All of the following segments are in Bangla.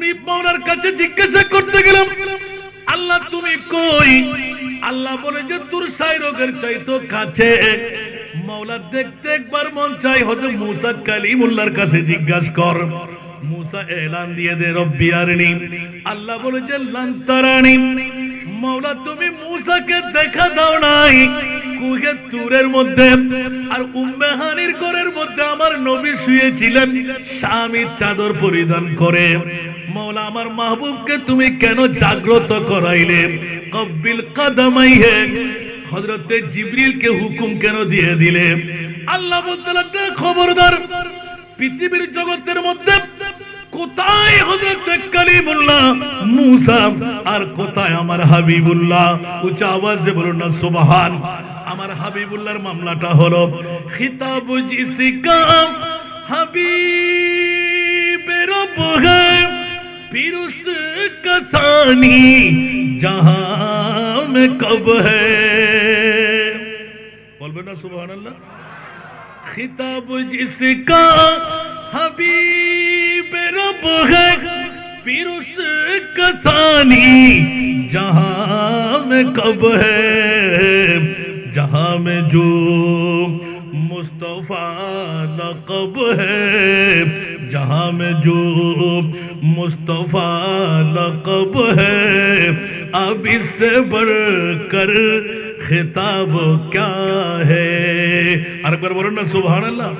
মনিব মাওলার কাছে জিজ্ঞাসা করতে গেলাম, আল্লাহ তুমি কই? আল্লাহ বলে যে তোর সাই রোগের চাইতো কাছে। মাওলা দেখতে একবার মন চাই, হযরত মুসা কালিমুল্লাহর কাছে জিজ্ঞাসা কর। মুসা এলান দিয়ে দে রব্বি আরনি। আল্লাহ বলে যে লান তারানি। মাওলা তুমি মুসাকে দেখা দাও নাই কুহে তুরের মধ্যে, আর উম্মে হানির ঘরের মধ্যে আমার নবী শুয়েছিলেন স্বামীর চাদর পরিধান করে। মাওলা আমার মাহবুবকে তুমি কেন জাগ্রত করাইলে? কব্বিল কাদামাইহে, হযরতে জিবরিলকে হুকুম কেন দিয়ে দিলে? আল্লাহ বলতে লাগলেন খবরদার, পৃথিবীর জগতের মধ্যে কোথায় হযরত কালিমুল্লাহ মুসা আর কোথায় আমার হাবিবুল্লাহ? উচ্চ আওয়াজ দিয়ে বলুন না সুবহান। আমার হাবিবুল্লাহর মামলাটা হলো খিতাব জিসকা হাবিবে রব হ্যায় फिर उसका थानी जहां में कब है। बोलबे ना सुभान अल्लाह। खिताब जिसका हबीब रब है फिर उसका थानी जहां में कब है। जहां में जो मुस्तफा लक़ब है, जहां में जो मुस्तफा लक़ब है, अब इससे बढ़कर खिताब क्या है। और एक बार बोलो ना सुभान अल्लाह।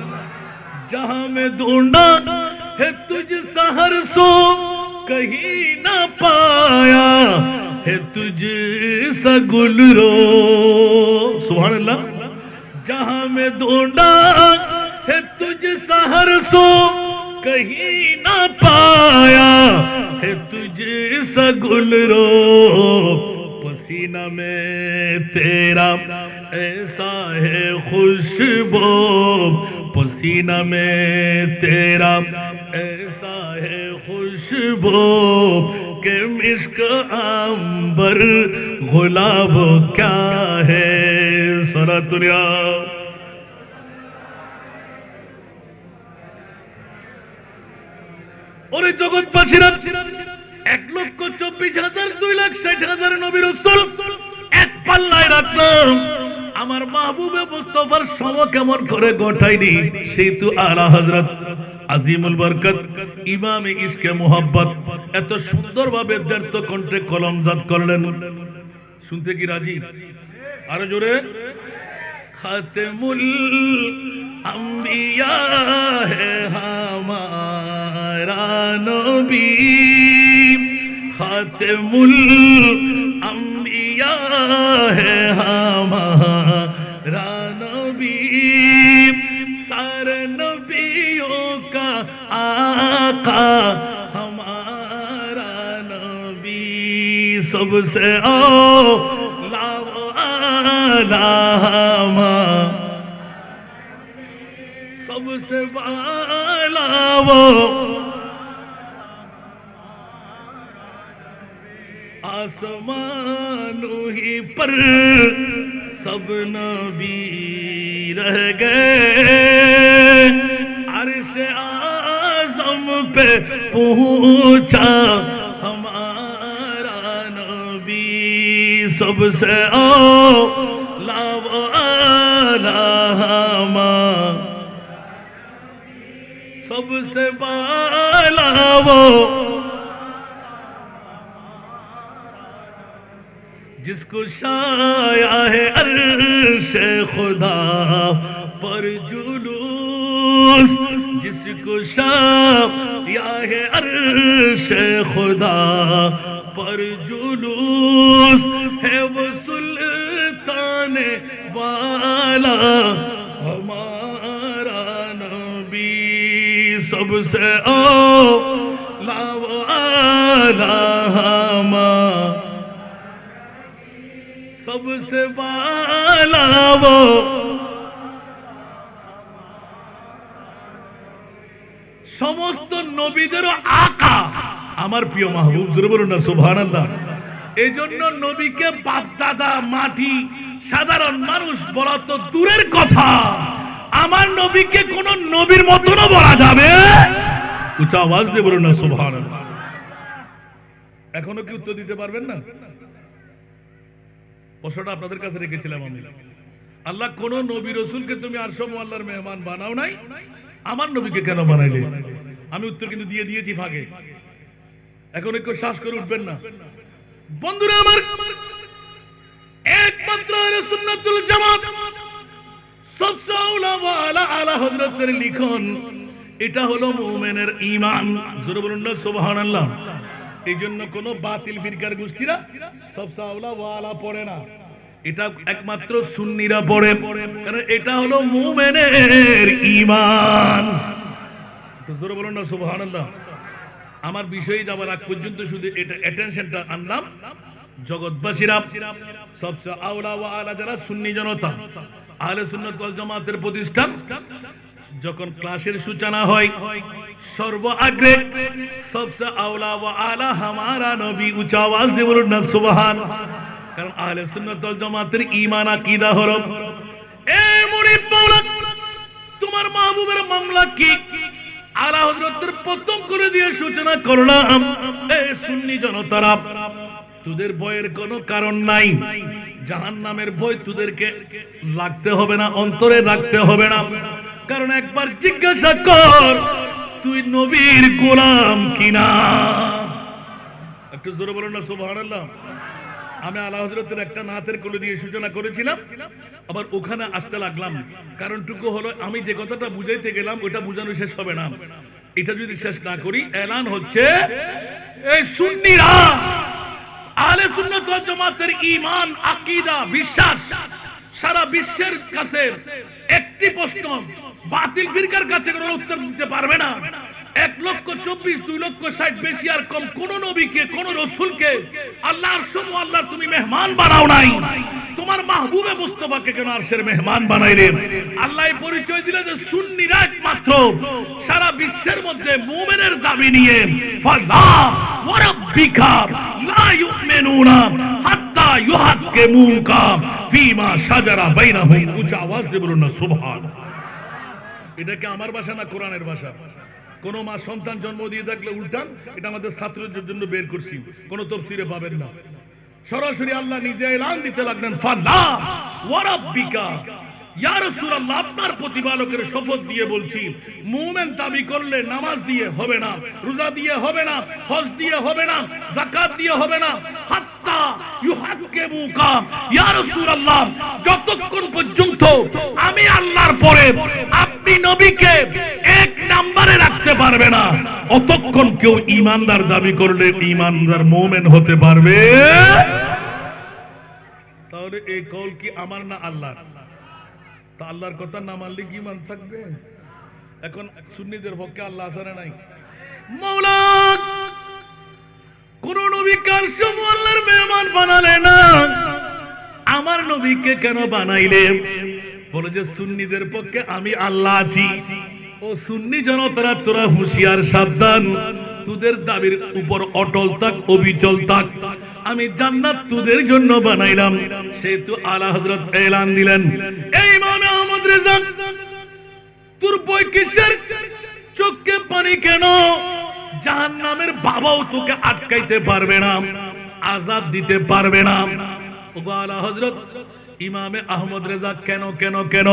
जहां में ढूंढा है तुझ सहर सो कहीं ना पाया है तुझ सा गुलरो। सुभान अल्लाह। जहां में ढूंढा है तुझ सहर सो कहीं ना पाया है तुझे सा गुलरो। पसीना में तेरा ऐसा है खुशबू, पसीना में तेरा ऐसा है खुशबू के मिश्क अंबर गुलाब क्या है। सरातुरिया ওরে জগৎবাসীরা 1,24,000 2,60,000 নবী রাসূল এক পাল্লায় রাখলাম। আমার মাহবুবে মুস্তাফার সম কেমন করে গঠাইনি? সেই তো আলা হযরত আজিমুল বরকত ইমামে ইশকে মোহাব্বত এত সুন্দরভাবে দ্ব্যর্থ কণ্ঠে কলমজাত করলেন। শুনতে কি রাজি? আরো জোরে। খাতেমুল अंबिया है हमारा नबी, खातिमुल अंबिया है हमारा नबी, सारे नबियों का आका हमारा नबी, सबसे औला सबसे वाला वो आसमानों ही पर सब नबी रह गए। अर्श आज़म पे पहुंचा हमारा नबी, सबसे औला वाला सबसे बाला वो जिसको छाया है अर्श खुदा पर जुलूस, जिसको छाया है अर्श खुदा पर जुलूस, है वो सुल्तान वाला हमारा नबी, सबसे औला वाला सबसे वाला वो समस्त नबीदेरो आका আমার প্রিয় মাহবুব। জোরে বলুন না সুবহানাল্লাহ। এইজন্য নবীকে বাপ দাদা মাটি সাধারণ মানুষ বলা তো দূরের কথা, আমার নবীকে কোন নবীর মতনও বলা যাবে? উচ্চ আওয়াজ দিয়ে বলুন না সুবহানাল্লাহ। এখনো কি উত্তর দিতে পারবেন না? প্রশ্নটা আপনাদের কাছে রেখেছিলাম আমি। আল্লাহ কোন নবী রসুলকে তুমি আরশ মুআল্লার মেহমান বানাও নাই, আমার নবীকে কেন বানাইলে? আমি উত্তর কিন্তু দিয়ে দিয়েছি ফাঁকে। এখন একটু শ্বাস করে উঠবেন না বন্ধুরা আমার। একমাত্র আহলে সুন্নাতুল জামাত সবচেয়ে আউলা ওয়ালা আলা হযরতের লিখন, এটা হলো মুমিনের ঈমান। জোরে বলুন না সুবহানাল্লাহ। এই জন্য কোন বাতিল ফিরকার গোষ্ঠীরা সবচেয়ে আউলা ওয়ালা পড়ে না, এটা একমাত্র সুন্নিরা পড়ে, কারণ এটা হলো মুমিনের ঈমান। জোরে বলুন না সুবহানাল্লাহ। আমার বিষয়ে যাবার আগ পর্যন্ত শুধু এটা অ্যাটেনশনটা আনলাম, জগৎবাসীরা সবচেয়ে আউলা ওয়া আলা যারা সুন্নি জনতা, আহলে সুন্নাত ওয়াল জামাতের প্রতিষ্ঠান, যখন ক্লাসের সূচনা হয় সর্ব আগে সবচেয়ে আউলা ওয়া আলা হামারা নবী, উচ্চ আওয়াজ দিয়ে বলুন না সুবহান। কারণ আহলে সুন্নাত ওয়াল জামাতের ঈমান আকীদা হলো, এ মুরিদ মাওলা তোমার মাহবুবের মামলা কি? আলা হযরতের প্রথম করে দিয়ে সূচনা করলাম, এ সুন্নি জনতারা তোদের ভয়ের কোনো কারণ নাই, জাহান্নামের ভয় তোদেরকে লাগতে হবে না, অন্তরে রাখতে হবে না। কারণ একবার জিজ্ঞাসা কর তুই নবীর গোলাম কিনা। একটু জোরে বলুন না সুবহানাল্লাহ। আমি আলা হযরতের একটা নাতের কোলে দিয়ে সূচনা করেছিলাম, আবার ওখানে আসতে লাগলাম। কারণটুকু হলো আমি যে কথাটা বুঝাইতে গেলাম ওটা বুঝানো শেষ হবে না। এটা যদি শেষ না করি, এলান হচ্ছে এই সুন্নিরা আহলে সুন্নাত ওয়াল জামাতের ঈমান আকীদা বিশ্বাস সারা বিশ্বের কাছে একটি প্রশ্ন বাতিল ফিরকার কাছে কোনো উত্তর দিতে পারবে না। 1,24,000 2,60,000 বেশি আর কম কোন নবীকে কোন রসুলকে আল্লাহর আরশ আল্লাহ তুমি মেহমান বানাও নাই, তোমার মাহবুবে মুস্তাফাকে কেন আরশের মেহমান বানাইলেন? আল্লাহ পরিচয় দিলেন যে সুন্নিরা একমাত্র সারা বিশ্বের মধ্যে মুমিনের দাবি নিয়ে ফালা ওয়া রাব্বিকা লা ইউমিনুনা হাত্তা ইউহাক্কিমুকা ফীমা শাজারা বাইনাহুম। উচ্চ আওয়াজ দিয়ে বলুন না সুবহানাল্লাহ। এটা কি আমার ভাষা না কোরআনের ভাষা? কোন মা সন্তান জন্ম দিয়ে থাকলে উল্টান, এটা আমাদের ছাত্রদের জন্য বের করছি, কোন তাফসীরে পাবেন না। সরাসরি আল্লাহ নিজে এলান দিতে লাগলেন ফালা ওয়া রাব্বিকা, ইয়া রাসূলুল্লাহ আপনার প্রতিপালকের শপথ দিয়ে বলছি, মুমিন দাবি করলে নামাজ দিয়ে হবে না, রোজা দিয়ে হবে না, হজ দিয়ে হবে না, যাকাত দিয়ে হবে না, হাত্তা ইউহাক্কিমুকা, ইয়া রাসূলুল্লাহ যতক্ষণ পর্যন্ত আমি আল্লাহর পরে আপনি নবীকে এক নম্বরে রাখতে পারবে না, অতক্ষণ কেউ ঈমানদার দাবি করলে ঈমানদার মুমিন হতে পারবে। তাহলে এই কওল কি আমার না আল্লাহর? তা আল্লাহর কথা না মানলে কি মান থাকবে? এখন সুন্নিদের পক্ষে আল্লাহ আসারে নাই। মাওলা কোন নবীকে আরশ আল্লাহর মেহমান বানালে না, আমার নবীকে কেন বানাইলে? বলে যে সুন্নিদের পক্ষে আমি আল্লাহ আছি। ও সুন্নি জনতারা তোরা হুঁশিয়ার সাবধান, তোদের দাবির উপর অটল থাক, অবিচল থাক। আমি জান্নাত তোদের জন্য বানাইলাম। সেহেতু আলা হযরত এলান দিলেন, এই ইমাম আহমদ রেজা তোর বই কিসের? চোখে পানি কেন? জাহান্নামের বাবাও তোকে আটকাইতে পারবে না, আযাব দিতে পারবে না। ও আলা হযরত ইমামে আহমদ রেজা কেন কেন কেন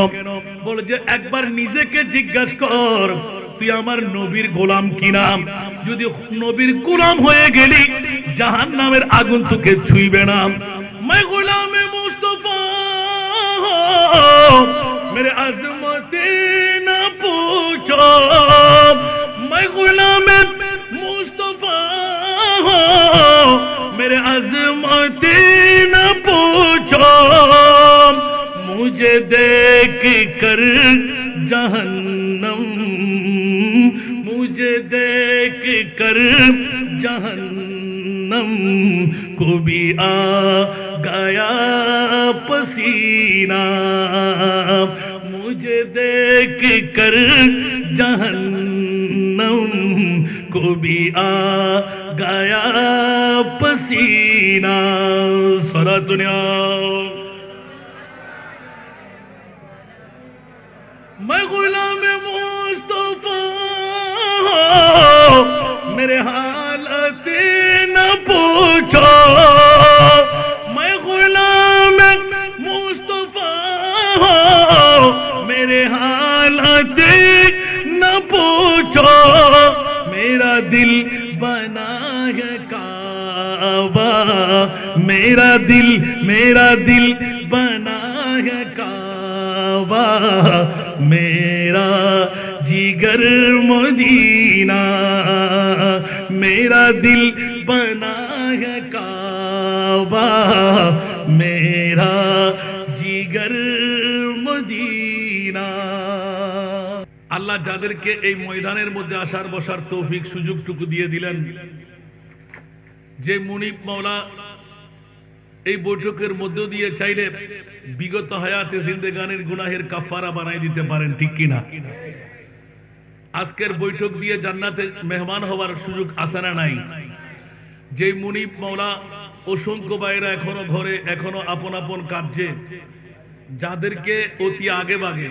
বলে যে একবার নিজেকে জিজ্ঞাসা কর তুই আমার নবীর গোলাম কিনা। যদি নবীর গোলাম হয়ে গেলি জাহান্নামের আগুন তোকে ছুঁইবে না। मैं गुलाम मुस्तफा मेरे अजमत ना पूछो, मैं गुलाम मुस्तफा मेरे अजमत ना पूछो, मुझे देख कर जहन्नम, मुझे देख कर जहन्नम को भी आ गया पसीना, मुझे देख कर जहन्नम को भी आ गया पसीना। सारा दुनिया मैं गुलाम मुस्तफा मेरे हालत न पूछो मैं गुलाम मुस्तफा हूँ मेरे हालत न पूछो मेरा दिल बना है काबा मेरा दिल बना है काबा मेरा जिगर मदीना मेरा दिल बना है काबा मेरा जिगर मदीना। আল্লাহ যাদেরকে এই ময়দানের মধ্যে আসার বসার তৌফিক সুযোগটুকু দিয়ে দিলেন, যে মুনিব মাওলা এই বৈঠকের মধ্য দিয়ে চাইলে বিগত হায়াতে জিন্দেগানির গুনাহের কাফারা বানাই দিতে পারেন, ঠিক কিনা? আজকের বৈঠক দিয়ে জান্নাতে মেহমান হওয়ার সুযোগ আছে না নাই? যে মুনিব মাওলা অসংখ্য ভাইরা এখনো ঘরে এখনো আপন আপন কাজে যাদেরকে অতি আগে ভাগে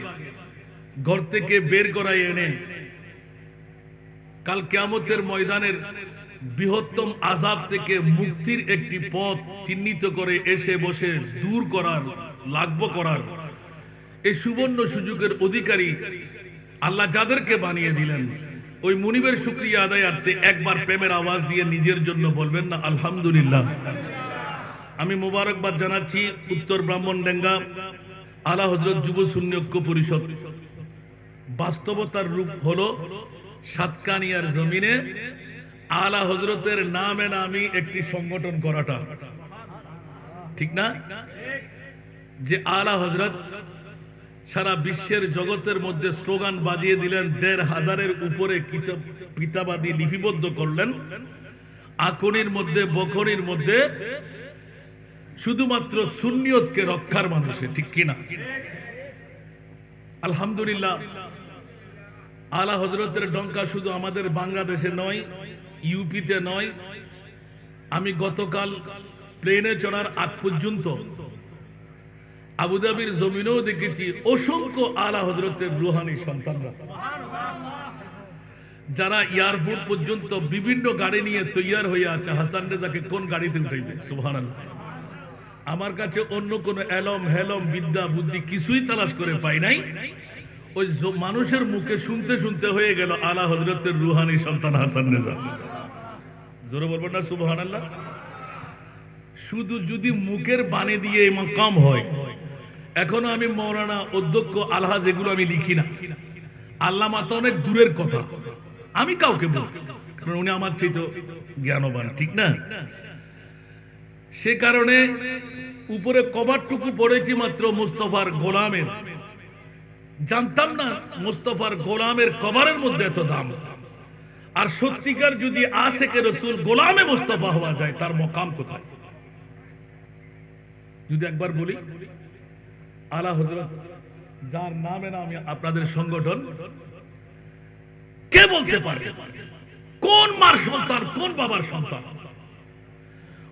ঘর থেকে বের করাই এনে কাল কিয়ামতের ময়দানের বৃহত্তম আযাব থেকে মুক্তির একটি পথ চিহ্নিত করে এসে বসে দূর করার লাগব করার এই সুবর্ণ সুযোগের অধিকারী আল্লাহ যাদেরকে বানিয়ে দিলেন, ওই মুনিবের শুকরিয়া আদায়ার্থে একবার প্রেমের আওয়াজ দিয়ে নিজের জন্য বলবেন না আলহামদুলিল্লাহ। আমি মোবারকবাদ জানাচ্ছি উত্তর ব্রাহ্মণডাঙ্গা আলা হযরত যুব সুন্নি ঐক্য পরিষদ। বাস্তবতার রূপ হলো সাতকানিয়ার জমিনে আলা হযরতের নামে নামি একটি সংগঠন করাটা, ঠিক না? যে আলা হযরত সারা বিশ্বের জগতের মধ্যে স্লোগান বাজিয়ে দিলেন, ১৫০০-এর উপরে কিতাবাদি লিপিবদ্ধ করলেন, আকনির মধ্যে বখরির মধ্যে শুধুমাত্র সুন্নিয়তকে রক্ষার মানুষে, ঠিক কিনা? আলহামদুলিল্লাহ, আলা হযরতের ডঙ্কা শুধু আমাদের বাংলাদেশে নয়, ইউপিতে নয়। আমি গতকাল প্লেনে চড়ার আগ পর্যন্ত আবুধাবির জমিনেও দেখেছি অসংখ্য আলা হযরতের রুহানি সন্তানরা, যারা এয়ারপোর্ট পর্যন্ত বিভিন্ন গাড়ি নিয়ে তৈয়ার হয়ে আছে হাসান রেজাকে কোন গাড়িতে উঠাইবে। সুবহানাল্লাহ। আমার কাছে অন্য কোন এলম হেলম বিদ্যা বুদ্ধি কিছুই তালাশ করে পাই নাই, ওই মানুষের মুখে শুনতে শুনতে হয়ে গেল আলা হযরতের রুহানি সন্তান হাসান রেজা। জোরে বলবেন না সুবহানাল্লাহ? শুধু যদি মুখের বাণী দিয়ে মাকাম হয়, এখনো আমি মৌলানা অধ্যক্ষ আলহাজ এগুলো আমি লিখি না, আল্লামা তো অনেক দূরের কথা, আমি কাউকে বলি, কারণ উনি আমার চেয়ে তো জ্ঞানবান, ঠিক না? সে কারণে উপরে কভারটুকু পড়েছি মাত্র মুস্তাফার গোলামের, জানতাম না মুস্তাফার গোলামের কভারের মধ্যে এত দাম। আর সত্যিকার যদি আশিকে রাসূল গোলামে মুস্তাফা হওয়া যায়, তার মকাম কোথায়? যদি একবার বলি, আলা হযরত যার নামে নামে আপনাদের সংগঠন, কে বলতে পারে কোন মার সন্তান কোন বাবার সন্তান?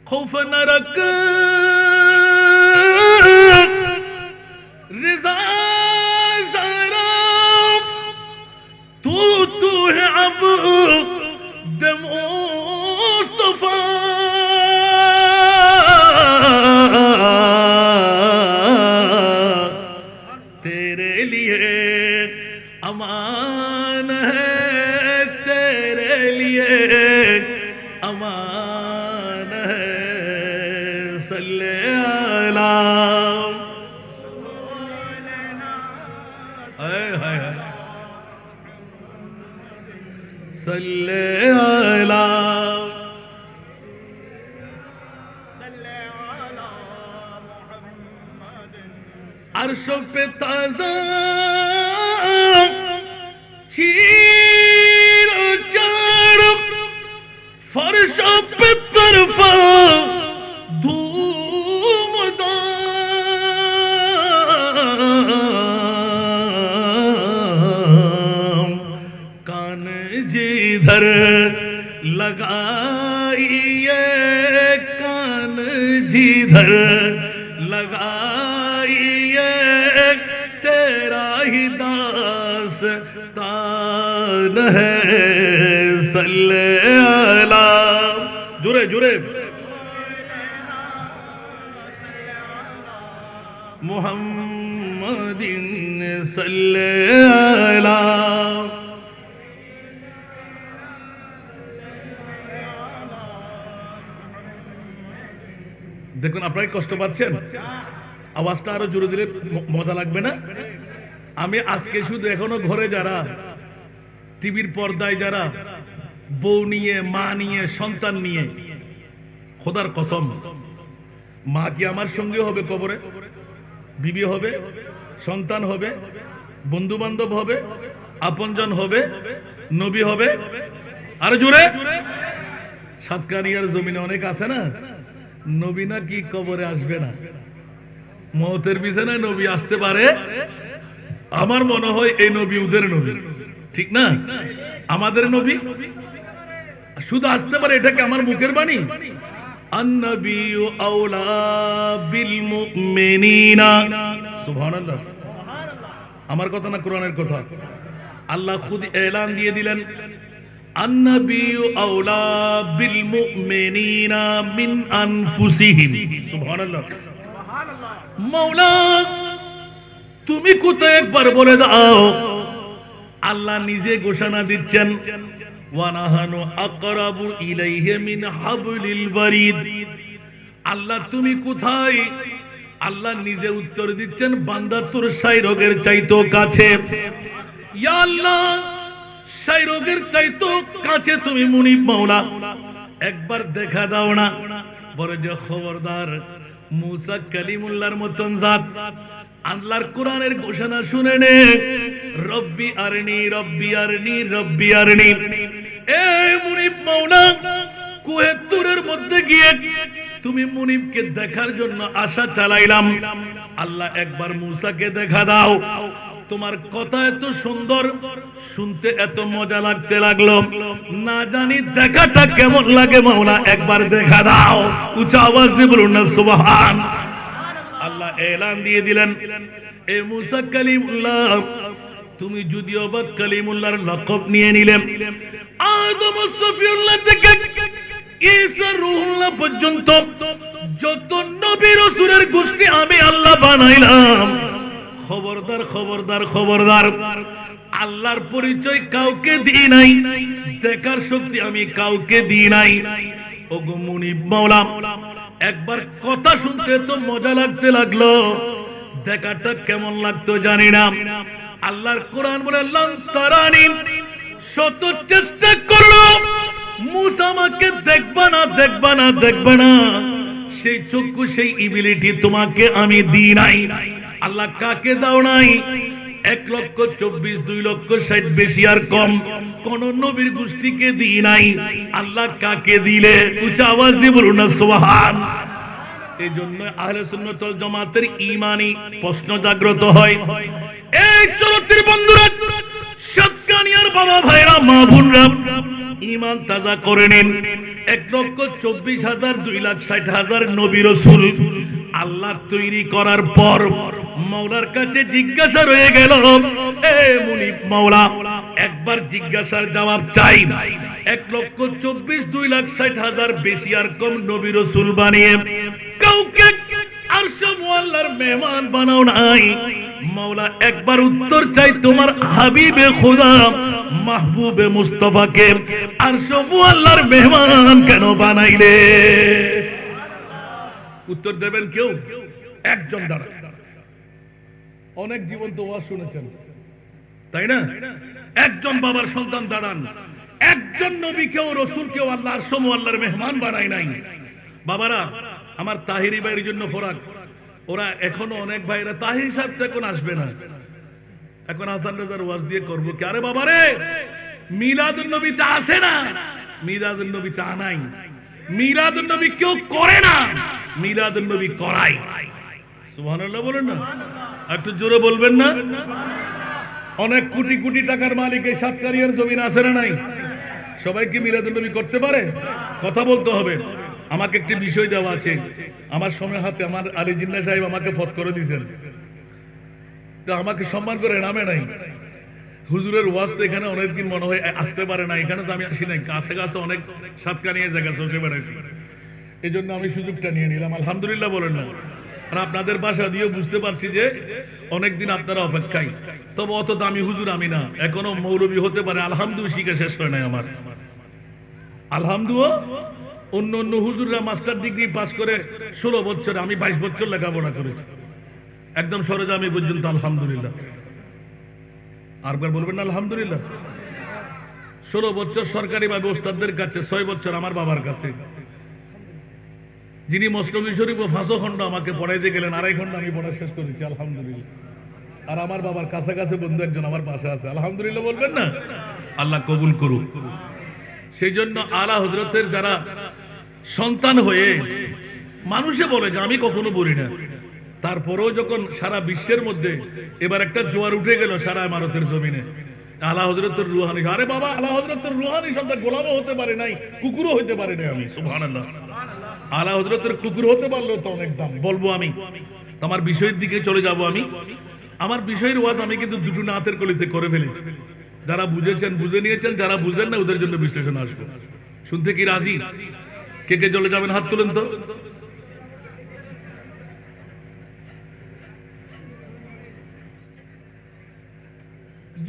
खौफ न रख रिज़ा ज़रा तू है अब दे मुस्तफा तेरे लिए अमान है, तेरे लिए अमान है, सल्ले अला सल्ले अला अर्शों पे ताज़ा चीरो चारो फर्शों पे तरफा धूमदाम कान जिधर लगाइए, कान जिधर लगाइए, तेरा ही दास्तान है, सल्ले अला जुरे जुरे মুহাম্মাদিন সাল্লাল্লাহু। দেখুন আপনারা কষ্ট পাচ্ছেন, আওয়াজটা আরো জোরে দিলে মজা লাগবে না? আমি আজকে শুধু এখনো ঘরে যারা টিভির পর্দায় যারা বউ নিয়ে, মা নিয়ে, সন্তান নিয়ে, খোদার কসম, মা কি আমার সঙ্গে হবে কবরে? বিবি হবে, সন্তান হবে, বন্ধু বান্ধব হবে, আপনজন হবে, নবী হবে, আরো জোরে। সাতকানিয়ার জমিনে অনেক আছে না, নবী না কি কবরে আসবে না? মওতের বিছানায় নবী আসতে পারে। আমার মনে হয় এই নবী ওদের নবী, ঠিক না? আমাদের নবী শুধু আসতে পারে, এটা কি আমার মুখের বাণী? আন-নাবিয়্যু আওলা বিল মুমিনিনা, সুবহানাল্লাহ। আমার কথা না কোরআনের কথা। আল্লাহ খুদ এলান দিয়ে দিলেন, আন-নাবিয়্যু আওলা বিল মুমিনিনা মিন আনফুসিহিম, সুবহানাল্লাহ। মাওলা তুমি কোথায় একবার বলে দাও। আল্লাহ নিজে ঘোষণা দিচ্ছেন, ওয়া নাহানু আকরাবু ইলাইহি মিন হাবলিল বারিদ। আল্লাহ তুমি কোথায়? আল্লাহ নিজে উত্তর দিচ্ছেন, বান্দা তোর সাই রোগের চাইতো কাছে। ইয়া আল্লাহ, সাই রোগের চাইতো কাছে তুমি মুনিব মাওলা, একবার দেখা দাও না। বলে যে খবরদার, মুসা কালিমুল্লাহর মতন জাত আল্লাহর কোরআনের ঘোষণা শুনে নে, রব্বি আরনি রব্বি আরনি রব্বি আরনি। এই মুনিব মাওলা, কুহে তুরের মধ্যে গিয়ে তুমি মুনিবকে দেখার জন্য আশা চালাইলাম। আল্লাহ একবার মুসাকে দেখা দাও। তোমার কথা এত সুন্দর, শুনতে এত মজা লাগতে লাগলো, না জানি দেখাটা কেমন লাগে মাওলা, একবার দেখা দাও। উচ্চ আওয়াজ দিয়ে বলুন না সুবহান। আল্লাহ এলান দিয়ে দিলেন, এ মুসা কালিমুল্লাহ, তুমি যদিও বা কালিমুল্লাহর লকব নিয়ে নিলে, আদম সফিউল্লাহ থেকে ঈসা রূহুল্লাহ পর্যন্ত যত নবী রাসূলের গোষ্ঠী আমি আল্লাহ বানাইলাম, খবরদার খবরদার খবরদার, আল্লাহর পরিচয় কাউকে দিই নাই, দেখার শক্তি আমি কাউকে দিই নাই। ওগো মুনিব মাওলা, একবার কথা শুনতে তো মজা লাগতে লাগলো, দেখাটা কেমন লাগতো জানি না। আল্লাহর কোরআন বলে, লান তারানি, শত চেষ্টা করলো মুসা আমাকে দেখবা না, দেখবা না, দেখবা না, সেই চক্ষু, সেই এবিলিটি তোমাকে আমি দিই নাই। আল্লাহ কাকে দাও নাই? 1,24,000, 2,60,000, বেশি আর কম কোন নবীর গোষ্ঠীকে দিই নাই। আল্লাহ কাকে দিলে? উচ্চ আওয়াজ দিয়ে বলুন না সুবহান। এই জন্য আহলে সুন্নাত ওয়াল জামাতের ঈমানি প্রশ্ন জাগ্রত হয়। এই চলতির বন্ধুরা, সাতকানিয়ার বাবা ভাইরা, মা বোনরা, ঈমান তাজা করে নিন। 1,24,000, 2,60,000 নবী রাসূল আল্লাহ তৈরি করার পর মাওলার কাছে জিজ্ঞাসা রয়ে গেল, এ মুনিব মাওলা, একবার জিজ্ঞাসার জবাব চাই। 1,24,000, 2,60,000, বেশি আর কম নবী রাসূল বানিয়ে কাউকে আরশে মুআল্লার মেহমান বানাও নাই। মাওলা একবার উত্তর চাই, তোমার হাবিবে খোদা মাহবুবে মুস্তাফাকে আরশে মুআল্লার মেহমান কেন বানাইলে? উত্তর দেবেন কেউ? একজন দাঁড়া। অনেক জীবন্ত ওয়াজ শুনেছেন, তাই না? একজন বাবার সন্তান দাঁড়ান, একজন নবীকেও রাসূলকেও আল্লাহ আরশে মুআল্লার মেহমান বানাই নাই। বাবারা, আমার তাহিরি ভাইয়ের জন্য ফরাক, ওরা এখনো অনেক ভাইরা তাহিরি সাহেব তো এখন আসবে না, এখন হাসান রেজার ওয়াজ দিয়ে করবো কি? আরে বাবারে, মিলাদুন নবীতে আসে না, মিলাদুন নবীতে আনাই, মিলাদুন নবী কেউ করে না, মিলাদুন নবী করাই। সুবহানাল্লাহ বলেন না? একটু জোরে বলবেন না? অনেক কোটি কোটি টাকার মালিক এই সাতকারিয়ার জমিন আছে না নাই? সবাই কি মিলাদুন নবী করতে পারে? কথা বলতে হবে। আমাকে একটি বিষয় দেওয়া আছে, আমার সময় হাতে আমার আলী জিন্না সাহেব আমাকে ফত করে দিয়েছেন, তো আমাকে সম্মান করে নামে নাই। হুজুরের ওয়াজ তো এখানে অনেকদিন মনে হয় আসতে পারে না, এখানে তো আমি আসি নাই, কাছে কাছে অনেক সাতকানিয়া জায়গা চষে বেড়াইছি, এই জন্য আমি সুযোগটা নিয়ে নিলাম। আলহামদুলিল্লাহ বলেন না? আর আপনাদের ভাষা দিয়ে বুঝতে পারছি যে অনেকদিন আপনারা অপেক্ষায়। তবে অত দামি হুজুর আমি না, এখনো মৌলবী হতে পারে। আলহামদুলিল্লাহ শিখে শেষ হয় নাই আমার। আলহামদুলিল্লাহ অন্য অন্য হুজুররা মাস্টার ডিগ্রি পাস করে 16 বছরে, আমি 22 বছর লেখাপড়া করেছি, একদম সরেজমিন পর্যন্ত। আলহামদুলিল্লাহ। আরবার বলবেন না আলহামদুলিল্লাহ। 16 বছর সরকারি ভাবে ওস্তাদদের কাছে, 6 বছর আমার বাবার কাছে, যিনি মসলবী শরীফ ও 5 খণ্ড আমাকে পড়াইতে গেলেন, 2.5 ঘন্টা আমি পড়া শেষ করেছি। আলহামদুলিল্লাহ। আর আমার বাবার কাছাকাছি বন্ধু একজন আমার পাশে আছে। আলহামদুলিল্লাহ বলবেন না? আল্লাহ কবুল করুক। সেই জন্য আলা হযরতের যারা সন্তান হয়ে, মানুষে বলে যে আমি কখনো বলি না, তারপরেও যখন সারা বিশ্বের মধ্যে এবার একটা জোয়ার উঠে গেল সারা ইমারতের জমিনে, আলা হযরতের রুহানি, আরে বাবা আলা হযরতের রুহানি সন্তান গোলামও হতে পারে নাই, কুকুরও হতে পারে নাই আমি। সুবহানাল্লাহ। আলা হযরতের কুকুর হতে পারলেও তো অনেক দাম। বলবো আমি, আমার বিষয়ের দিকে চলে যাব। আমি আমার বিষয়ের ওয়াজ আমি কিন্তু দুটো নাতের কলিতে করে ফেলেছি। যারা বুঝেছেন বুঝে নিয়েছেন, যারা বুঝেন না ওদের জন্য বিশ্লেষণ আসবে। শুনতে কি রাজি? কে কে চলে যাবেন হাত তুলেন তো।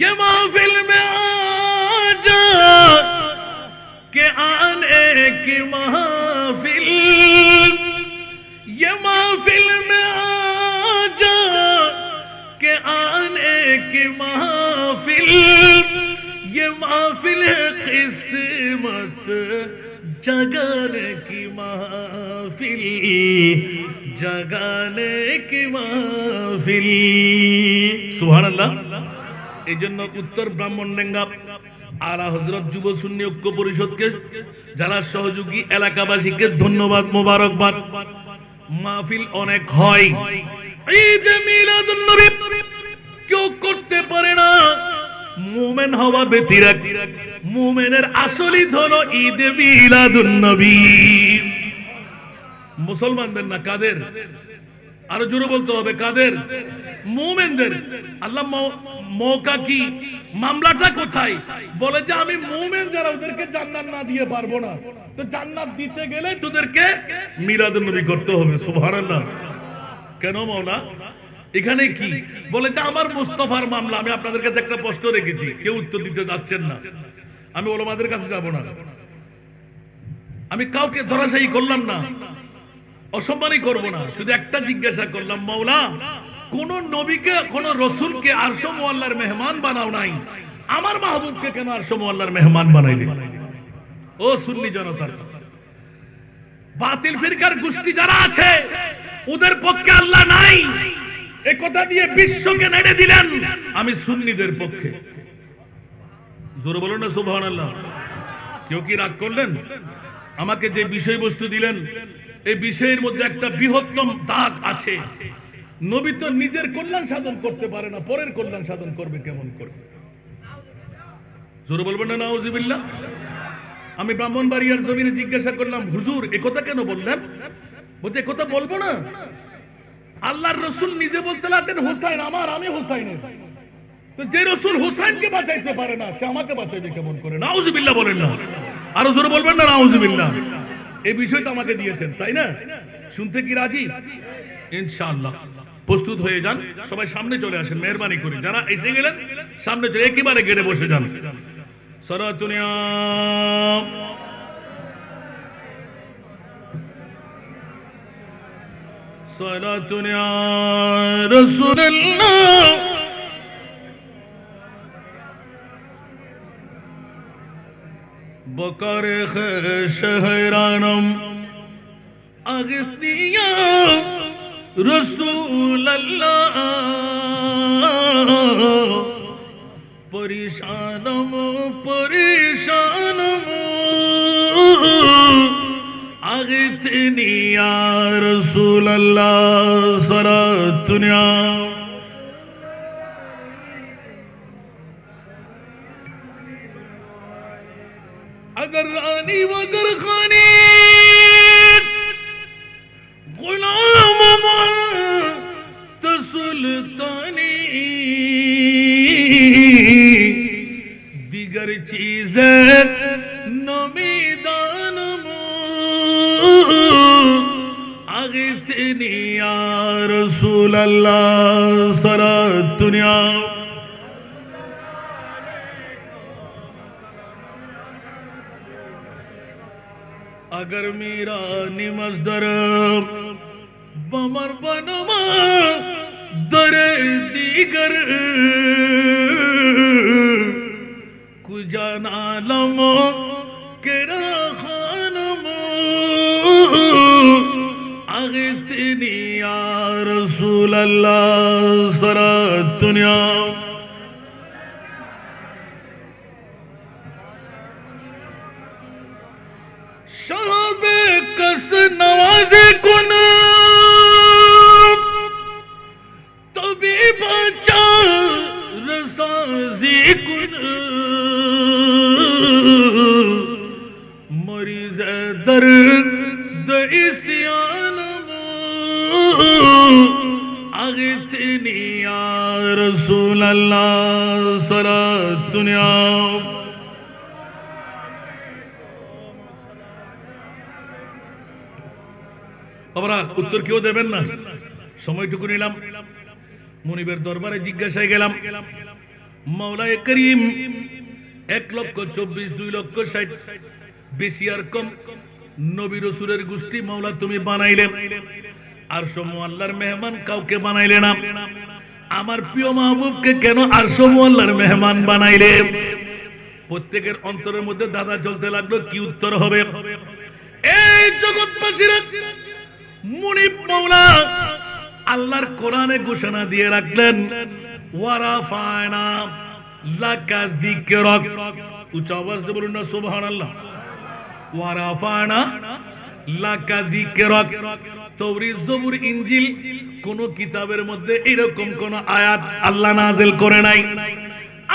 ये महफिल में आजा के आने की महफिल, ये महफिल में आजा के आने की महफिल, ये महफिल है किस्मत जगाने की महफिल, जगाने की महफिल। सुभान अल्लाह। এই জন্য উত্তর ব্রাহ্মণডাঙ্গা আলা হযরত যুব সুন্নি ঐক্য পরিষদকে, যারা সহযোগী এলাকাবাসীকে ধন্যবাদ, মোবারকবাদ। মাহফিল অনেক হয়, ঈদ মিলাদুন নবী কেউ করতে পারে না। মুমিন হওয়া ব্যতিরেক, মুমিনের আসল ঈদ হলো ঈদ মিলাদুন নবী। মুসলমানদের না, কাদের? আরো জোরে বলতে হবে, কাদের? মুমিনদের। আল্লাহ মৌকা কি, মামলাটা কোথায়? বলে যে আমি মুমিন যারা, ওদেরকে জান্নাত না দিয়ে পারবো না, তো জান্নাত দিতে গেলে তোদেরকে মিলাদুন নবী করতে হবে। সুবহানাল্লাহ। কেন মাওলা? এখানে কি বলে যে আমার মুস্তাফার মামলা। আমি আপনাদের কাছে একটা প্রশ্ন রেখেছি, কেউ উত্তর দিতে যাচ্ছেন না। আমি ওলামাদের কাছে যাব না, আমি কাউকে ধরাশায়ী করলাম না, অসম্মানই করব না, শুধু একটা জিজ্ঞাসা করলাম, মাওলা কোন নবীকে, কোন রসুলকে আরশ মুআল্লার মেহমান বানাও নাই, আমার মাহবুবকে কেন আরশ মুআল্লার মেহমান বানাইলে? ও সুন্নি জনতার, বাতিল ফিরকার গোষ্ঠী যারা আছে ওদের পক্ষে আল্লাহ নাই, এই কথা দিয়ে বিশ্বকে নেড়ে দিলেন। আমি সুন্নিদের পক্ষে। জোরে বলুন না সুবহানাল্লাহ। কেউ কি রাগ করলেন? আমাকে যে বিষয়বস্তু দিলেন, এই বিষয়ের মধ্যে একটা বৃহত্তম দাগ আছে। নবী তো নিজের কল্যাণ সাধন করতে পারে না, পরের কল্যাণ সাধন করবে কেমন করে? জোরে বলবেন না নাউজুবিল্লাহ। আমি ব্রাহ্মণবাড়িয়ার জমিনে জিজ্ঞাসা করলাম, হুজুর একথা কেন বললেন? বলতে একথা বলবো না, আল্লাহর রসুল নিজে বলতে লাগলেন হোসাইন আমার, আমি হোসাইনের। তো যে রসুল হোসাইনকে বাঁচাইতে পারে না, সে আমাকে বাঁচাইবে কেমন করে? নাউজুবিল্লাহ বলেন না, আরো জোরে বলবেন না নাউজুবিল্লাহ। এই বিষয়টা আমাকে দিয়েছেন, তাই না? শুনতে কি রাজি? ইনশাআল্লাহ প্রস্তুত হয়ে যান, সবাই সামনে চলে আসেন মেহরবানি করে। যারা এসে গেলেন সামনে চলে, একেবারে গেড়ে বসে যান। সরাতুনিয়া সরাতুনিয়া রাসূলুল্লাহ বকরে শহরানম আগিসনিয়া রাসূলুল্লাহ পরিশানম পরিশানম আগিসনিয়া রাসূলুল্লাহ সরাতুনিয়া। अगर रानी वगर खानी गुलाम तो सुल्तानी दिगर चीजें नमीदान आग अग़िथनी या रसूल अल्लाह सारा दुनिया अगर मेरा निमजदर बमर बनवा दरे दीगर कुजाना लमो केरा खानमो अग़िथनी या रसूल अल्लाह सारा दुनिया शाबे कस नवाज़े कुन तभी बचा रसाज़ी कुन मरीज़ दर्द इस्यान अग़िथनी या रसूल अल्लाह सारा दुनिया আমরা উত্তর কেউ দেবেন না সময়টুকু নিলাম মুনিবের দরবারে জিজ্ঞাসায় গেলাম মাওলায়ে করিম 1,24,000 2,60,000 বেশি আর কম নবী রাসূলের গোষ্ঠী মাওলা তুমি বানাইলে আরশ মুআল্লার মেহমান কাউকে বানাইলে না আমার প্রিয় মাহবুবকে কেন আরশ মুআল্লার মেহমান বানাইলে প্রত্যেকের অন্তরের মধ্যে দাদা চলতে লাগলো কি উত্তর হবে এই জগৎবাসীরা মুনিব মাওলা আল্লাহর কোরআনে ঘোষণা দিয়ে রাখলেন ওয়ারাফানা লাকা যিকরাক উচ্চ আওয়াজ দিয়ে বলুন না সুবহানাল্লাহ ওয়ারাফানা লাকা যিকরাক তাওরীত জবুর ইনজিল কোন কিতাবের মধ্যে এরকম কোন আয়াত আল্লাহ নাযিল করে নাই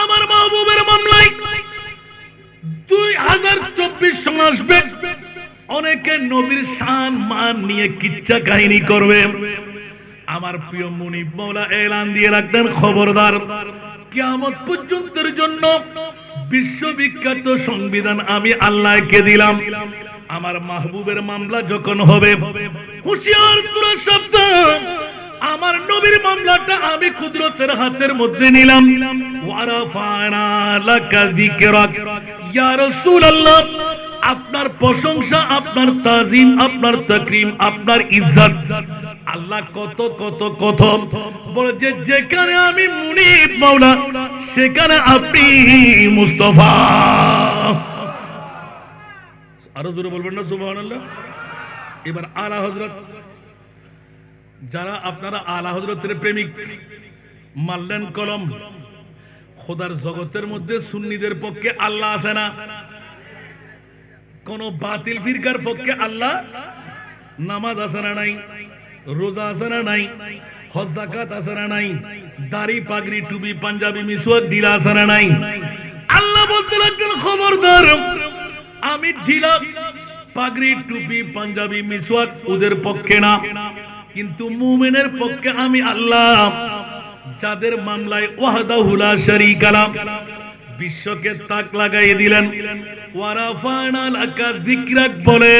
আমার মাহবুবের মামলায় 2024 সন আসবে অনেকে নবীর শান মান নিয়ে কিচ্ছা কাহিনী করবে আমার প্রিয় মুনিব মাওলা এলান দিয়ে রাখলেন খবরদার কিয়ামত পর্যন্তের জন্য বিশ্ববিখ্যাত সংবিধান আমি আল্লাহকে দিলাম আমার মাহবুবের মামলা যখন হবে হুঁশিয়ার তোরা সাবধান আমার নবীর মামলাটা আমি কুদরতের হাতের মধ্যে নিলাম ওয়ারাফানা লাকা যিকরাক ইয়া রাসূলুল্লাহ আপনার প্রশংসা আপনার তাজিম আপনার তাকরীম আপনার ইজ্জত আল্লাহ কত কত কত বলে যে যেখানে আমি মুনিব মাওলা সেখানে আপনি মুস্তাফা আরো জোরে বলবেন না সুবহানাল্লাহ এবার আলা হযরত যারা আপনারা আলা হযরতের প্রেমিক মারলেন কলম খোদার জগতের মধ্যে সুন্নিদের পক্ষে আল্লাহ আছে না কোন বাতিল ফিরকার পক্ষে আল্লাহ নামাজ আছে না নাই রোজা আছে না নাই হজ যাকাত আছে না নাই দাড়ি পাগড়ি টুপি পাঞ্জাবি মিসওয়াক ঢিলা আছে না নাই আল্লাহ বলতে লাগলেন খবরদার আমি ঢিলা পাগড়ি টুপি পাঞ্জাবি মিসওয়াক ওদের পক্ষে না কিন্তু মুমিনের পক্ষে আমি আল্লাহ যাদের মামলায় ওয়াহদাহু লা শারীকা লা বিশ্বকে তাক লাগাই দিলেন ওয়ারাফানা লাকা যিকরাক বলে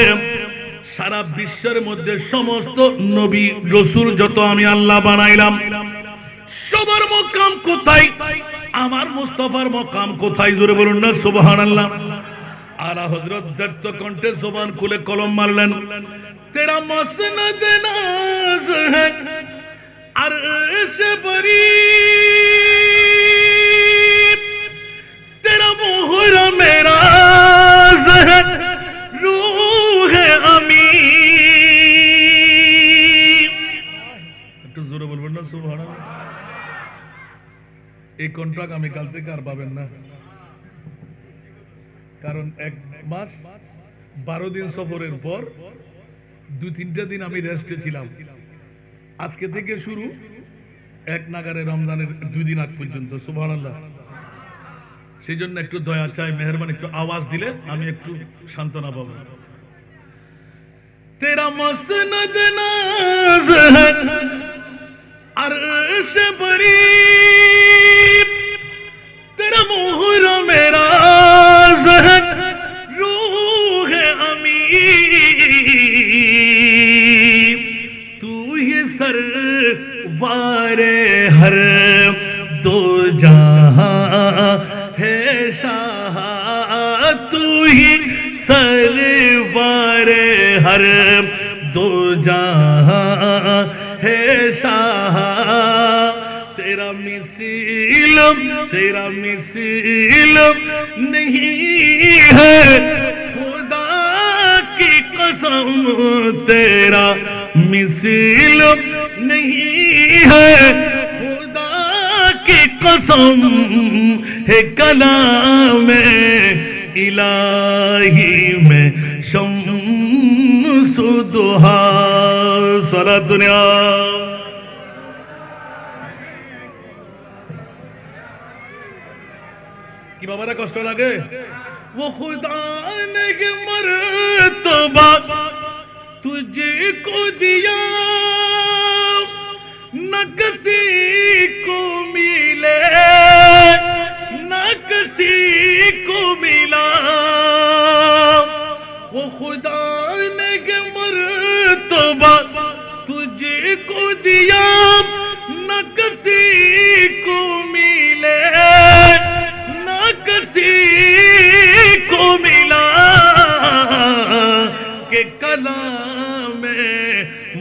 সারা বিশ্বের মধ্যে সমস্ত নবী রাসূল যত আমি আল্লাহ বানাইলাম সবার মকাম কোথায় আমার মুস্তাফার মকাম কোথায় জোরে বলুন না সুবহানাল্লাহ আলা হযরত দত্ত কণ্ঠে জবান খুলে কলম মারলেন তেরা মসনদ নাজ হ্যায় আরশ বরি तेरा मोहरा मेरा ज़हर रूह अमी একটু জোরে বলবেন না সুবহানাল্লাহ এই কন্ট্রাক্ট আমি কাল থেকে আর পাবেন না কারণ 1 মাস 12 দিন সফরের পর 2-3টা দিন আমি রেস্টে ছিলাম আজকে থেকে শুরু 1 নাগারে রমজানের 2 দিন আগ পর্যন্ত সুবহানাল্লাহ সেই জন্য একটু দয়া চাই মেহেরবানি একটু আওয়াজ দিলে আমি একটু সান্তনা পাবো তেরা মসনদ নাজ হ্যায় আরশ বরি তেরা মোহরা মেরা ज़हर रूह अमी वारे हर दो जहां है शाह, तू ही सरवारे हर दो जहां है शाह। तेरा मिसील नहीं है खुदा की कसम, तेरा मिसील नहीं है खुदा की कसम, है कलाम इलाही में शम्सु दुहा। सारा दुनिया कि बाबारा कष्ट लगे। वो खुदा ने मर्तबा तुझको दिया, न किसी को मिले न किसी को मिला। वो खुदा ने मर्तबा तुझको दिया, न किसी को मिले न किसी को मिला। के कलाम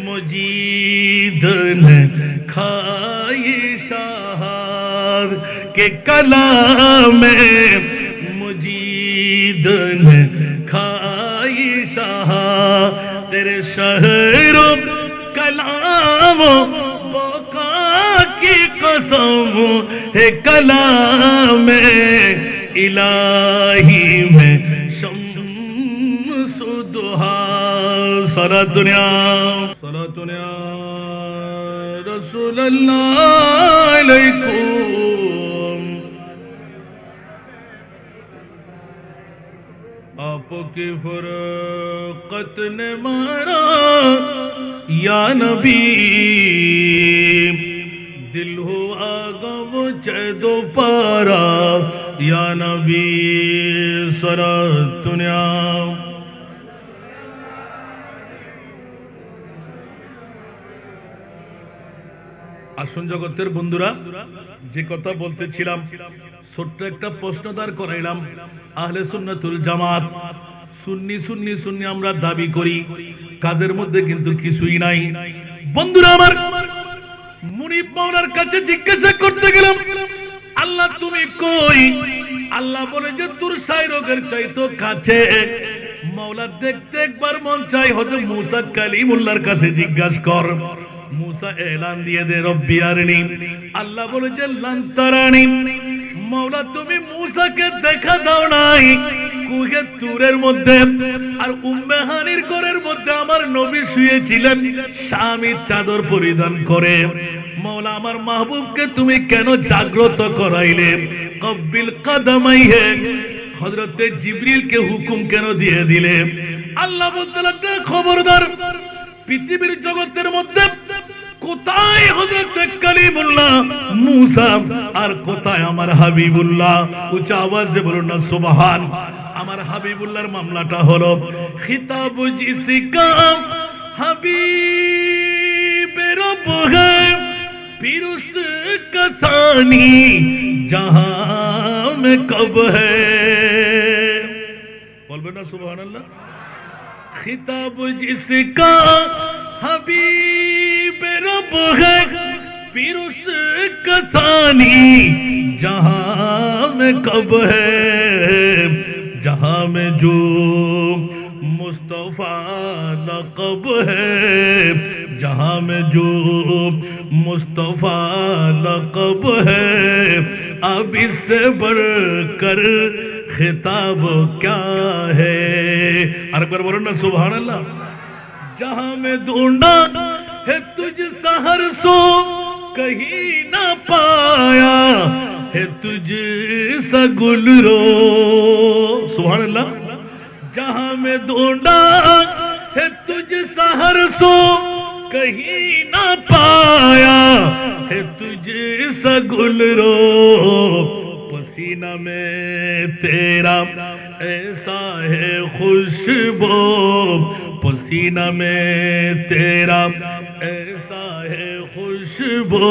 मुजीद ने खाई शहाद, के कलाम मुजीद ने खाई शहाद। तेरे शहरों कलाम बका की कसम, है कलाम इलाही में शम्सु दुहा। सारा दुनिया रसूलुल्लाह अलैकुम। आपकी फरकत ने मारा या नबी, दिल हुआ गम दो पारा या नबी। सारा दुनिया আসুন জগতের বন্ধুরা, যে কথা বলতেছিলাম, ছোট্ট একটা প্রশ্ন দাঁড় করাইলাম। আহলে সুন্নাতুল জামাত সুন্নি সুন্নি সুন্নি আমরা দাবি করি, কাজের মধ্যে কিন্তু কিছুই নাই। বন্ধুরা আমার, মুনিব মাওলার কাছে জিজ্ঞাসা করতে গেলাম, আল্লাহ তুমি কই? আল্লাহ বলে যে তোর সাই রোগের চাইতো কাছে। মাওলা দেখতে একবার মন চাই, হযরত মুসা কালিমুল্লাহর কাছে জিজ্ঞাসা কর। मूसा ऐलान दिए दे रब्बी आरनी। अल्लाह बोले जे लन तारानी, मौला तुम्हें मूसा के देखा दाও নাই কুহে তুরের মধ্যে, আর উম্মে হানির ঘরের মধ্যে আমার নবী শুয়েছিলেন স্বামী চাদর পরিধান করে। মৌলা আমার মাহবুবকে তুমি কেন জাগ্রত করাইলে? কব্বিল কদমাইহে, হযরতে জিবরিলকে হুকুম কেন দিয়ে দিলে? আল্লাহ বলতে লাগলেন খবরদার, পৃথিবীর জগতের মধ্যে কোথায় হযরত কালিমুল্লাহ মুসা আর কোথায় আমার হাবিবুল্লাহ? উচ্চ আওয়াজ দিয়ে বলুন না সুবহান। আমার হাবিবুল্লাহর মামলাটা হলো খিতাব জিসকা হাবিব রব হ্যায়, फिर उसका थानी जहां में कब है। बोलबे ना सुभान अल्लाह। खिताब जिसका हबीब रब है, फिर उसका थानी जहां में कब है। जहां में जो मुस्तफा लक़ब है, जहां में जो मुस्तफा लक़ब है, अब इससे बढ़कर खिताब क्या है। अरे एक बार बोलो ना सुभान अल्लाह। जहां में ढूंढा है तुझ सहर सो कहीं ना पाया है तुझ सा गुलरो। सुभान अल्लाह। जहां में ढूंढा है तुझ सहर सो कहीं ना पाया है तुझ सा गुलरो। पसीना में तेरा ऐसा है खुशबू, सीना में तेरा ऐसा है खुशबू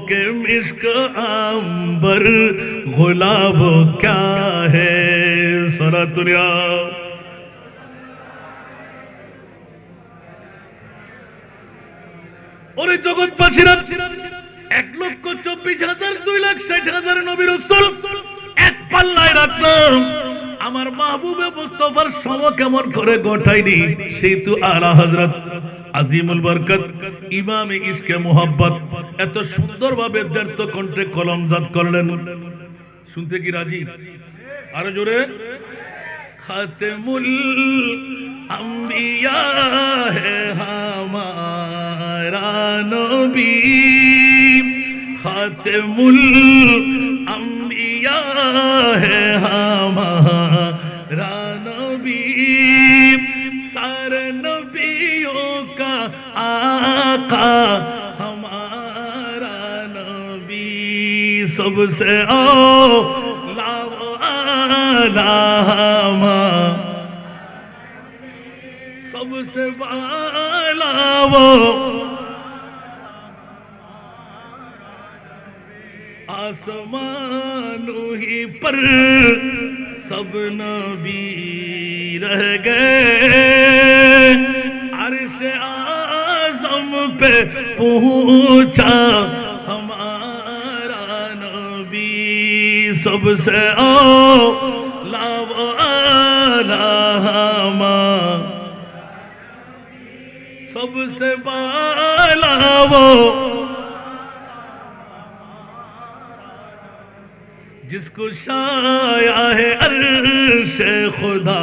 के मिश्क अंबर गुलाब क्या है सलातुल्लाह और जगतবাসীরা 1,24,000 2,60,000 নবী রাসূল এক পাল্লায় রাখলাম আমার মাহবুবে মুস্তাফার সম কেমন করে গঠাইনি সেই তো আলা হযরত আজিমুল বরকত ইমামে ইশকে মোহাব্বত এত সুন্দরভাবে দ্ব্যর্থ কণ্ঠে কলমজাত করলেন শুনতে কি রাজি আরো জোরে খাতেমুল अंबिया है हमारा नबी खातिमुल अंबिया है हमारा नबी सारे नबियों का आका हमारा नबी सबसे औला सबसे वाला वो आसमानों ही पर सब नबी रह गए अर्श आज़म पे पहुंचा हमारा नबी सबसे औला वाला सबसे बाला वो जिसको छाया है अर्श खुदा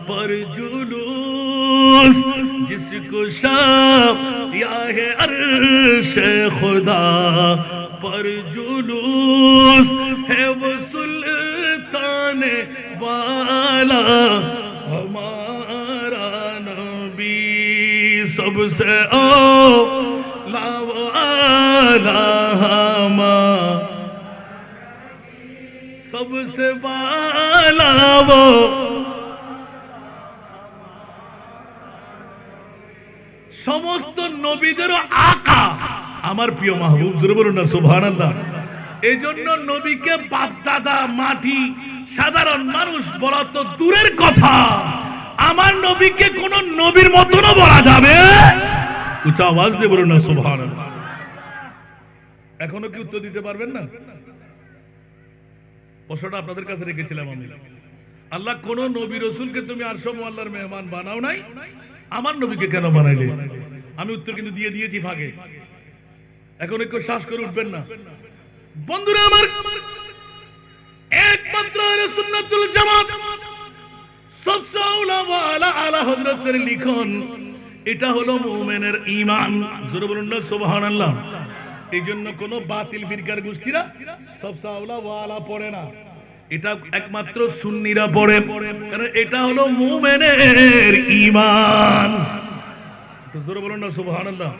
पर जुलूस जिसको छाया है अर्श खुदा पर जुलूस है वो सुल्तान वाला हमारा नबी सबसे औला वाला सबसे वाला वो समस्त नबीদের আকা আমার প্রিয় মাহবুব জোরে বলুন না সুবহানাল্লাহ এইজন্য নবীকে বাপ দাদা মাটি সাধারণ মানুষ বলা তো দূরের কথা আমার নবীকে কোন নবীর মতনও বলা যাবে উচ্চ আওয়াজ দিয়ে বলুন না সুবহানাল্লাহ এখনো কি উত্তর দিতে পারবেন না প্রশ্নটা আপনাদের কাছে রেখেছিলাম আমি আল্লাহ কোন নবী রাসূলকে তুমি আরশ মুআল্লার মেহমান বানাও নাই আমার নবীকে কেন বানাইলে আমি উত্তর কিন্তু দিয়ে দিয়েছি ফাঁকে এখন একটু শ্বাস করে উঠবেন না বন্ধুরা আমার একমাত্র আহলে সুন্নাতুল জামাত सबसे औला वाला आला हजरतेर लिखन এটা হলো মুমিনের ঈমান জোরে বলুন না সুবহানাল্লাহ এইজন্য কোন বাতিল ফিরকার গোষ্ঠীরা सबसे औला वाला পড়ে না এটা একমাত্র সুন্নিরা পড়ে কারণ এটা হলো মুমিনের ঈমান তো জোরে বলুন না সুবহানাল্লাহ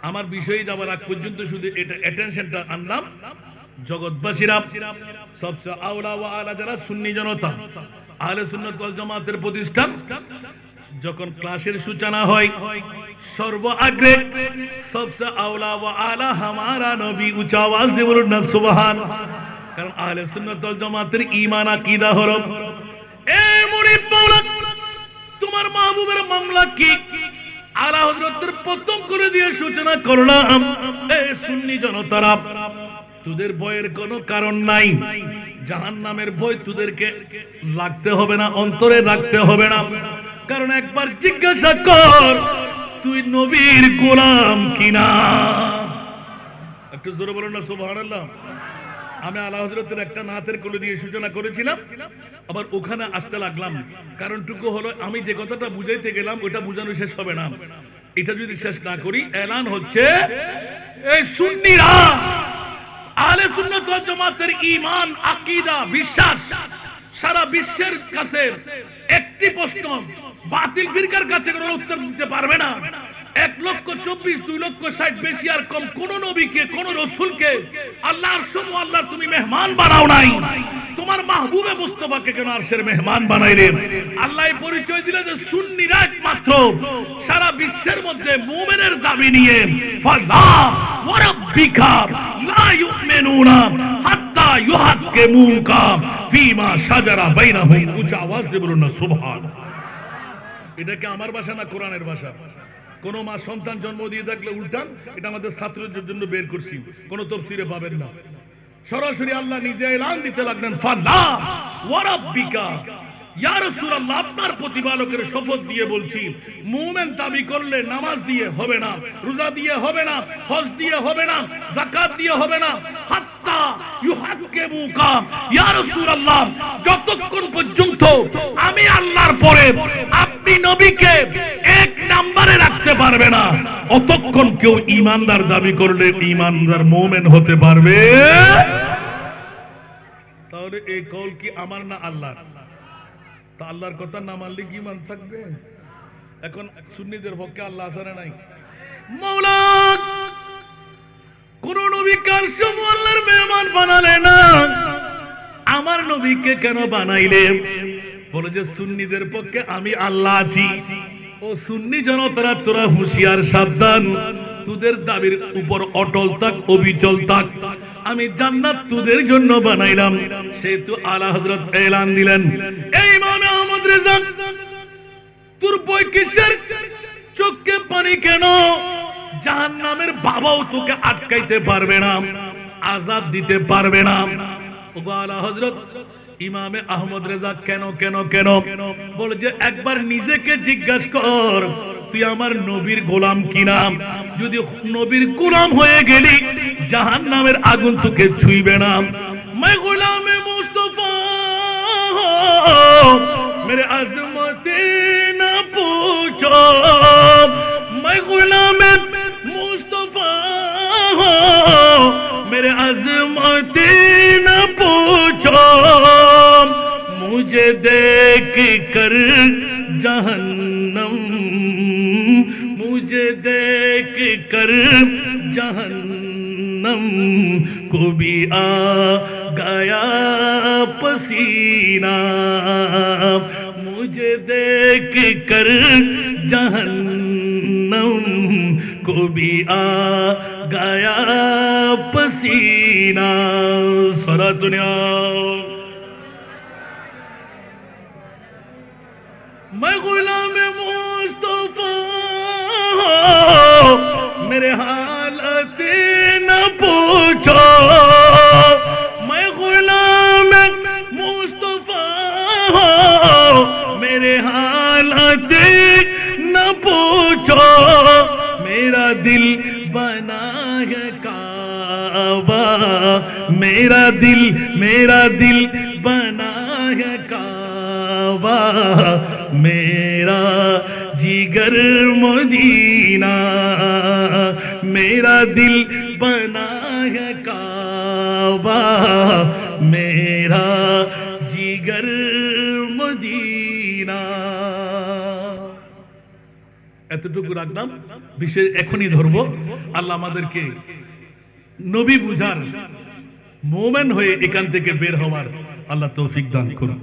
আমার বিষয়ে যাবার আগ পর্যন্ত শুধু এটা অ্যাটেনশনটা আনলাম জগতবাসীরা सबसे औला वाला যারা সুন্নি জনতা আহলে সুন্নাত ওয়াল জামাতের প্রতিষ্ঠান যখন ক্লাসের সূচনা হয় সর্ব আগে सबसे औला व आला हमारा नबी উচ্চ আওয়াজ দিয়ে বলুন না সুবহান কারণ আহলে সুন্নাত ওয়াল জামাতের ঈমান আকীদা হলো এ মুরিদ মাওলা তোমার মাহবুবের মামলা কি আলা হযরতের প্রথম করে দিয়ে সূচনা করলাম এই সুন্নি জনতারা তোদের ভয়ের কোনো কারণ নাই জাহান্নামের ভয় তোদেরকে লাগতে হবে না অন্তরে রাখতে হবে না কারণ একবার জিজ্ঞাসা কর তুই নবীর গোলাম কিনা একটু জোরে বলুন না সুবহানাল্লাহ আমি আলা হযরতের একটা নাতের কোলে দিয়ে সূচনা করেছিলাম আবার ওখানে আসতে লাগলাম কারণটুকু হলো আমি যে কথাটা বুঝাইতে গেলাম ওটা বুঝানো শেষ হবে না এটা যদি শেষ না করি এলান হচ্ছে এই সুন্নিরা আহলে সুন্নাত ওয়াল জামাতের ঈমান আকীদা বিশ্বাস সারা বিশ্বের কাছে একটি প্রশ্ন বাতিল ফিরকার কাছে কোনো উত্তর দিতে পারবে না 1,24,000 2,60,000 বেশি আর কম কোন নবীকে কোন রাসূলকে আল্লাহর সমু আল্লাহ তুমি মেহমান বানাও নাই, তোমার মাহবুবে মুস্তাফাকে কেন আরশের মেহমান বানাইলেন? আল্লাহ পরিচয় দিলেন যে সুন্নিরা একমাত্র সারা বিশ্বের মধ্যে মুমিনের দাবি নিয়ে ফালা ওয়া রাব্বিকা লা ইউমিনুনা হাত্তা ইউহাক্কিমুকা ফীমা শাজারা বাইনাহুম। উচ্চ আওয়াজ দিয়ে বলুন না সুবহানাল্লাহ। এটা কি আমার ভাষা না কোরআনের ভাষা? কোন মা সন্তান জন্ম দিয়ে থাকলে উল্টান, এটা আমাদের ছাত্রদের জন্য বের করছি, কোন তাফসীরে পাবেন না। সরাসরি আল্লাহ নিজে এলান দিতে লাগলেন ফালা ওয়া রাব্বিকা, ইয়া রাসূলুল্লাহ আপনার প্রতিপালকের শপথ দিয়ে বলছি, মুমিন দাবি করলে নামাজ দিয়ে হবে না, রোজা দিয়ে হবে না, হজ দিয়ে হবে না, যাকাত দিয়ে হবে না, হাত্তা ইউহাক্কিমুকা, ইয়া রাসূলুল্লাহ যতক্ষণ পর্যন্ত আমি আল্লাহর পরে আপনি নবীকে এক নম্বরে রাখতে পারবে না, অতক্ষণ কেউ ঈমানদার দাবি করলে ঈমানদার মুমিন হতে পারবে। তাহলে এই কওল কি আমার না আল্লাহর? তা আল্লাহর কথা না মানলে কি ঈমান থাকবে? এখন সুন্নিদের পক্ষে আল্লাহ আছে নাই? মাওলা কোন নবীকে আরশে আল্লাহর মেহমান বানালে না, আমার নবীকে কেন বানাইলে? বলে যে সুন্নিদের পক্ষে আমি আল্লাহ আছি। ও সুন্নি জনতারা তোরা হুঁশিয়ার, সাবধান, তোদের দাবির উপর অটল থাক, অবিচল থাক। আমি জান্নাত তোদের জন্য বানাইলাম। সেহেতু আলা হযরত এলান দিলেন, এই ইমাম আহমদ রেজা তোর বই কিসের? চোখে পানি কেন? জাহান্নামের বাবাও তোকে আটকাইতে পারবে না, আযাব দিতে পারবে না। ওগো আলা হযরত ইমামে আহমদ রেজা কেন কেন কেন? বলে যে একবার নিজেকে জিজ্ঞাসা কর, তুই আমার নবীর গোলাম কিনা? যদি নবীর গোলাম হয়ে গেলি জাহান্নামের আগুন তোকে ছুঁইবে না। मैं गुलाम मुस्तफा मेरे अजमत न पूछो, मैं गुलाम मुस्तफा मेरे अजमत न पूछो, मुझे देख कर जहन्नम, मुझे देख कर जहन्नम को भी आ गया पसीना, मुझे देख कर जहन्नम को भी आ गया पसीना। सारा दुनिया मैं गुलाम मुस्तफा मेरे हालत न पूछो, मैं गुलाम मुस्तफा मेरे हालत न पूछो, मेरा दिल बना है काबा, मेरा दिल बना है काबा, मेरा जिगर मदीना, मेरा दिल बना है काबा, मेरा जिगर मदीना। এতটুকু রাখলাম, বিশেষ এখনই ধরবো। আল্লাহ আমাদেরকে নবী বুঝার, মুমিন হয়ে এখান থেকে বের হওয়ার আল্লাহ তৌফিক দান করুন।